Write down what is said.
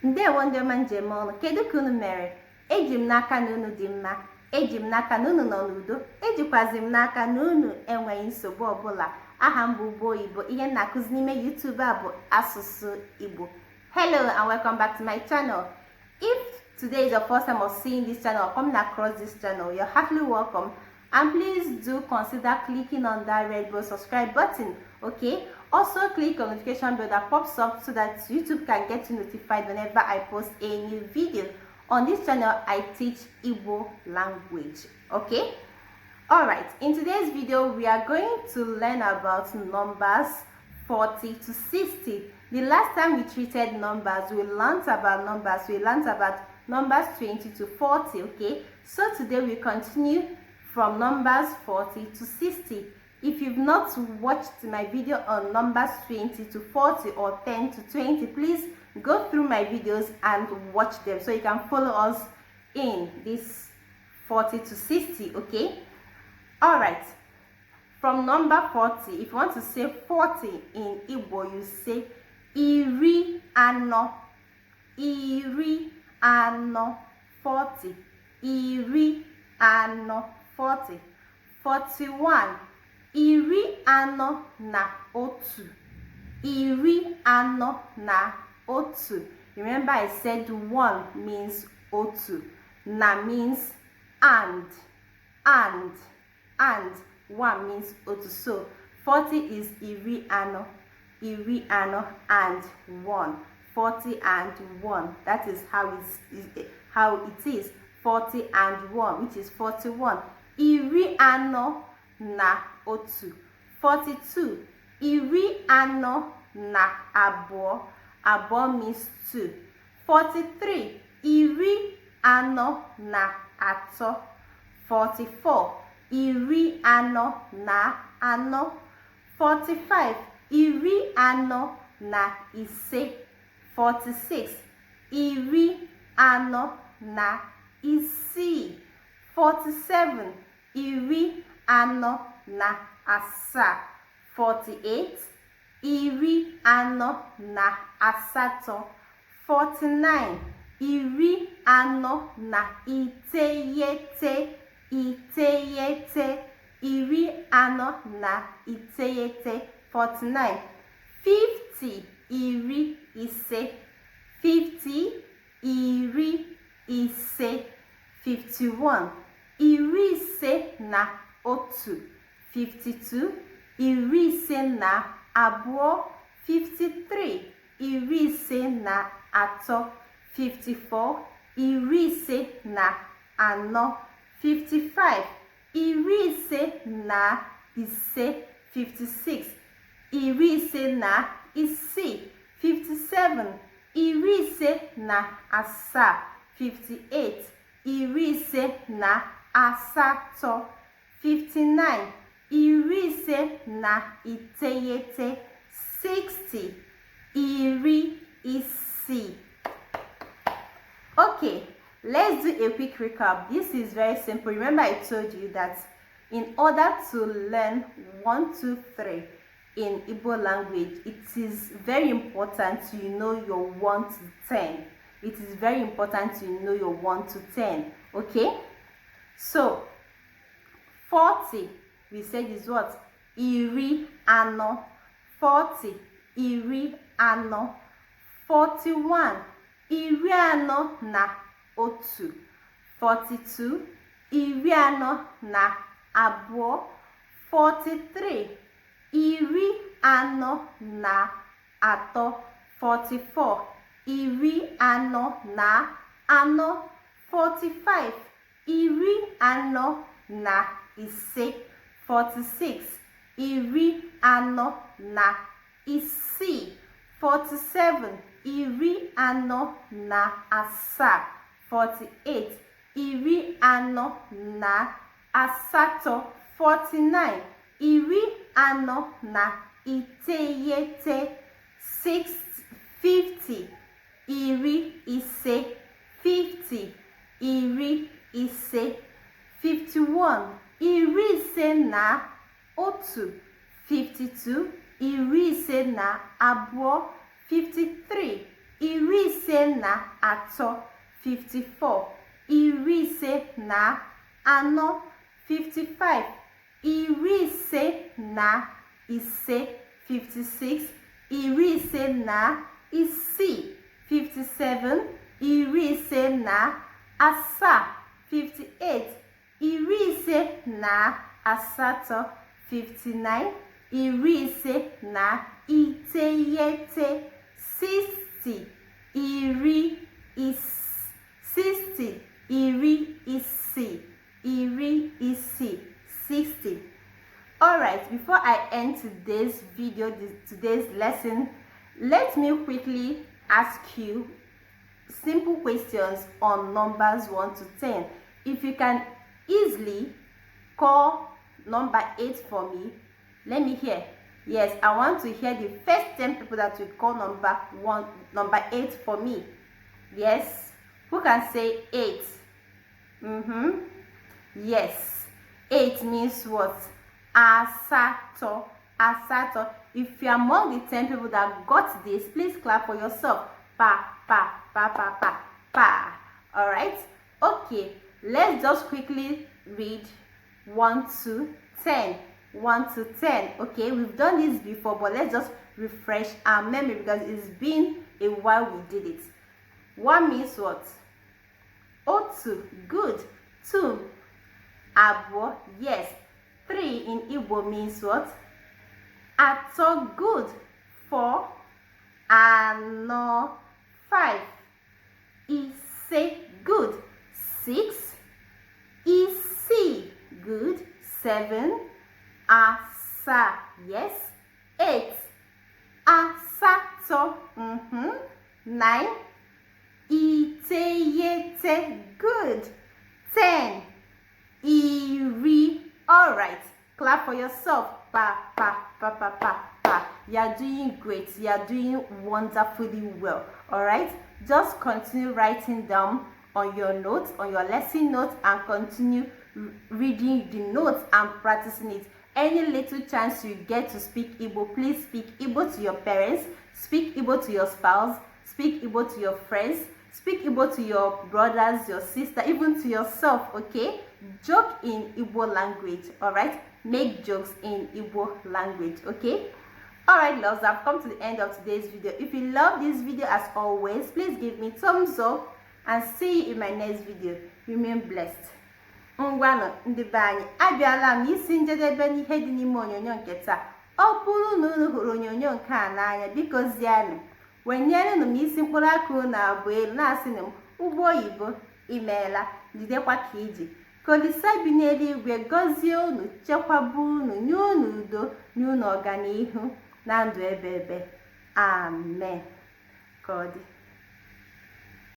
Ndewo ndị ọma njem ọnụ, kedu ka unu mere? Eji m n'aka na unu dị mma, eji m n'aka na unu nọ n'udo, ejikwazi m n'aka na unu enweghị nsogbu ọbụla. Aha m bụ Ugbo Igbo, ihe m na-akụzi n'ime YouTube a bụ asụsụ Igbo. Hello and welcome back to my channel. If today is your first time of seeing this channel or coming across this channel, you're heartily welcome. And please do consider clicking on that red subscribe button, okay? Also click on the notification bell that pops up so that YouTube can get you notified whenever I post a new video. On this channel, I teach Igbo language, okay? Alright, in today's video, we are going to learn about numbers 40 to 60. The last time we treated numbers, we learned about numbers 20 to 40, okay? So today we continue from numbers 40 to 60. If you've not watched my video on numbers 20 to 40 or 10 to 20, please go through my videos and watch them so you can follow us in this 40 to 60, okay? All right, from number 40, if you want to say 40 in Igbo, you say iri ano, 40, iri ano, 40. 41, iri ano na otu, iri ano na otu. Remember I said one means otu, na means and one means otu. So 40 is iri ano and one. 40 and 1, that is how it is. 40 and 1, which is 41. Iri ano na otu. 42. Iri ano na abo. Abo means 2. 43. Iri ano na ato. 44. Iri ano na ano. 45. Iri ano na ise. 46. Iri ano na isi. 47. Iri ano na asa. 48. Iri ano na asato. 49. Iri ano na iteyete. Iri ano na iteyete. 49. 50. Iri ise. 50. Iri ise. 51. Iri ise na otu. 52. Iri ise na abụọ. 53. Iri ise na atọ. 54. Iri ise na anọ. 55. Iri ise na ise. 56. Iri ise na isii. 57. Iri ise na asaa. 58. Iri ise na asatọ. 59. Iri ise na iteyete. 60. Iri isii. Okay, let's do a quick recap. This is very simple. Remember I told you that in order to learn 1, 2, 3 in Igbo language, it is very important to know your 1 to 10. It is very important to know your 1 to 10, okay? So 40 we said is what? Iri ano. 40. Iri ano. 41. Iri ano na otu. 42. Iri ano na abụọ. 43. Iri ano na atọ. 44. Iri ano na anọ. 45. Iri ano na ise. 46. Iri ano na isii. 47. Iri ano na asaa. 48. Iri ano na asatọ. 49. Iri ano na iteyete. 50. Iri ise. 50. Iri ise. 51. Iri ise na otu. 52. Iri ise na abụọ. 53. iri ise na atọ 54, iri ise na anọ 55, iri ise na ise 56, iri ise na isii 57, iri ise na asaa 58, iri ise na asatọ 59, iri ise na iteghete 60, iri isii 60. Alright, before I end today's video, today's lesson, let me quickly ask you simple questions on numbers 1 to 10. If you can easily call number 8 for me, let me hear. Yes, I want to hear the first 10 people that will call number 8 for me. Yes, who can say 8? Yes, 8 means what? Asatọ. Asatọ. If you are among the 10 people that got this, please clap for yourself. Pa, pa, pa, pa, pa, pa. Alright? Okay, let's just quickly read 1 to 10. 1 to 10. Okay, we've done this before, but let's just refresh our memory because it's been a while we did it. 1 means what? Otu. Good. 2. Abo. Yes. 3 in Igbo means what? Atọ. Good. 4. Anọ. 5. Ise. Good. 6. Isii. Good. 7. Asa. Yes. 8. Asatọ. 9. Iteghete. Good. 10. Iri. Alright, clap for yourself. Pa, pa, pa, pa, pa, pa. You are doing great. You are doing wonderfully well. Alright, just continue writing down on your notes, on your lesson notes, and continue reading the notes and practicing it. Any little chance you get to speak Igbo, please speak Igbo to your parents, speak Igbo to your spouse, speak Igbo to your friends, speak Igbo to your brothers, your sister, even to yourself, okay? Joke in Igbo language, alright? Make jokes in Igbo language, okay? Alright, loves, I've come to the end of today's video. If you love this video, as always, please give me thumbs up and see you in my next video. Remain blessed. Ngwanụ ndị be anyị, abịala m isi njedebe n'ihe dị n'ime onyonyo nke taa. Ọ bụrụ na unu hụrụ onyonyo nke a n'anya, biko zianụ wenyere m isi mkpụrụ aka unu abụọ elu na-asị m ụgbọ oyibo imeela, jidekwa ka iji. Ka Olisa bi n'eluigwe gọzie unu, chekwaba unu, nye unu udo, nye unu ọganihu na ndụ ebe ebe. Amen. Ka ọ dị.